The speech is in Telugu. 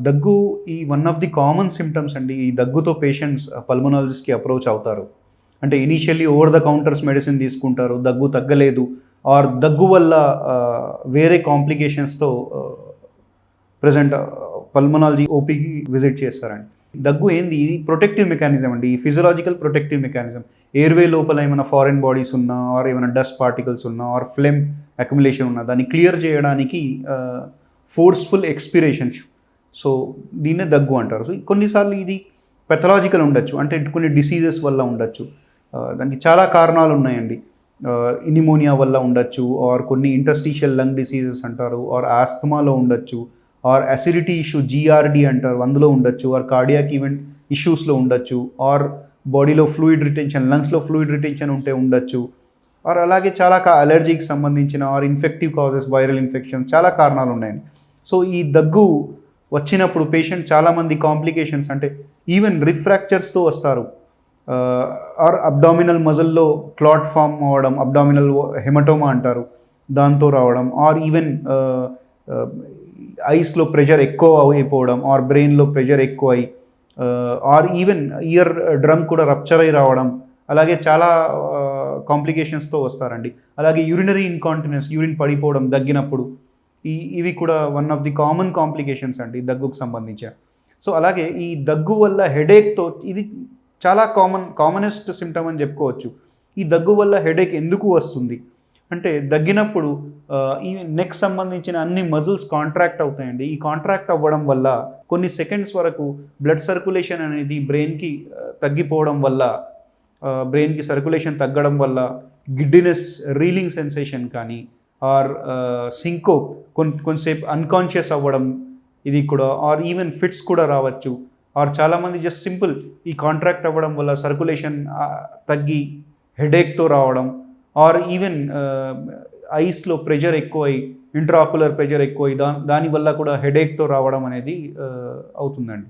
దగ్గు ఈ one of the common symptoms అండి. ఈ దగ్గుతో పేషెంట్స్ పల్మనాలజిస్ట్‌కి అప్రోచ్ అవుతారు. అంటే initially over the counters medicine తీసుకుంటారు, దగ్గు తగ్గలేదు, ఆర్ దగ్గు వల్ల వేరే కాంప్లికేషన్స్‌తో ప్రెజెంట్ పల్మనాలజీ ఓపీకి విజిట్ చేస్తారండి. దగ్గు ఏంది? ఇది ప్రొటెక్టివ్ మెకానిజం అండి. ఈ ఫిజియలాజికల్ ప్రొటెక్టివ్ మెకానిజం. ఎయిర్‌వే లోపల ఏమైనా ఫారెన్ బాడీస్ ఉన్నా, ఆర్ ఏమైనా డస్ట్ పార్టికల్స్ ఉన్నా, ఆర్ ఫ్లెమ్ అక్యుములేషన్ ఉన్నా దాన్ని క్లియర్ చేయడానికి ఫోర్స్ఫుల్ ఎక్స్పిరేషన్. సో దీన్నే దగ్గు అంటారు. సో కొన్నిసార్లు ఇది పెథలాజికల్ ఉండొచ్చు, అంటే కొన్ని డిసీజెస్ వల్ల ఉండొచ్చు. దానికి చాలా కారణాలు ఉన్నాయండి. నిమోనియా వల్ల ఉండొచ్చు, ఆర్ కొన్ని ఇంటర్స్టిషియల్ లంగ్ డిసీజెస్ అంటారు, ఆర్ ఆస్థమాలో ఉండొచ్చు, ఆర్ అసిడిటీ ఇష్యూ జీఆర్డీ అంటారు అందులో ఉండొచ్చు, ఆర్ కార్డియాక్ ఈవెంట్ ఇష్యూస్లో ఉండొచ్చు, ఆర్ బాడీలో ఫ్లూయిడ్ రిటెన్షన్, లంగ్స్లో ఫ్లూయిడ్ రిటెన్షన్ ఉంటే ఉండొచ్చు, ఆర్ అలాగే చాలా అలర్జీకి సంబంధించిన or infective causes, viral infection, చాలా కారణాలు ఉన్నాయండి. సో ఈ దగ్గు వచ్చినప్పుడు పేషెంట్ చాలామంది కాంప్లికేషన్స్, అంటే ఈవెన్ రిఫ్రాక్చర్స్తో వస్తారు, ఆర్ అబ్డామినల్ మజిల్లో క్లాట్ ఫామ్ అవ్వడం, అబ్డామినల్ హెమటోమా అంటారు, దాంతో రావడం, ఆర్ ఈవెన్ ఐస్లో ప్రెషర్ ఎక్కువ అయిపోవడం, ఆర్ బ్రెయిన్లో ప్రెషర్ ఎక్కువ అయి, ఆర్ ఈవెన్ ఇయర్ డ్రమ్ కూడా రప్చర్ అయి రావడం, అలాగే చాలా కాంప్లికేషన్స్తో వస్తారండి. అలాగే యూరినరీ ఇన్కాంటినెన్స్, యూరిన్ పడిపోవడం దగ్గినప్పుడు, ఇవి కూడా one of the common complications అండి దగ్గుకు సంబంధించి. సో అలాగే ఈ దగ్గు వల్ల హెడేక్తో, ఇది చాలా కామనెస్ట్ సిమ్టమ్ అని చెప్పుకోవచ్చు. ఈ దగ్గు వల్ల హెడేక్ ఎందుకు వస్తుంది అంటే, దగ్గినప్పుడు ఈ నెక్ సంబంధించిన అన్ని మజిల్స్ కాంట్రాక్ట్ అవుతాయండి. ఈ కాంట్రాక్ట్ అవ్వడం వల్ల కొన్ని సెకండ్స్ వరకు బ్లడ్ సర్క్యులేషన్ అనేది బ్రెయిన్కి తగ్గిపోవడం వల్ల, బ్రెయిన్కి సర్క్యులేషన్ తగ్గడం వల్ల గిడ్డినెస్, రీలింగ్ సెన్సేషన్ కానీ, ఆర్ సింకో, కొంతసేపు అన్కాన్షియస్ అవ్వడం, ఇది కూడా, ఆర్ ఈవెన్ ఫిట్స్ కూడా రావచ్చు. ఆర్ చాలామంది జస్ట్ సింపుల్ ఈ కాంట్రాక్ట్ అవ్వడం వల్ల సర్క్యులేషన్ తగ్గి హెడేక్తో రావడం, ఆర్ ఈవెన్ ఐస్లో ప్రెషర్ ఎక్కువై, ఇంట్రాక్యులర్ ప్రెషర్ ఎక్కువై దానివల్ల కూడా హెడేక్తో రావడం అనేది అవుతుందండి.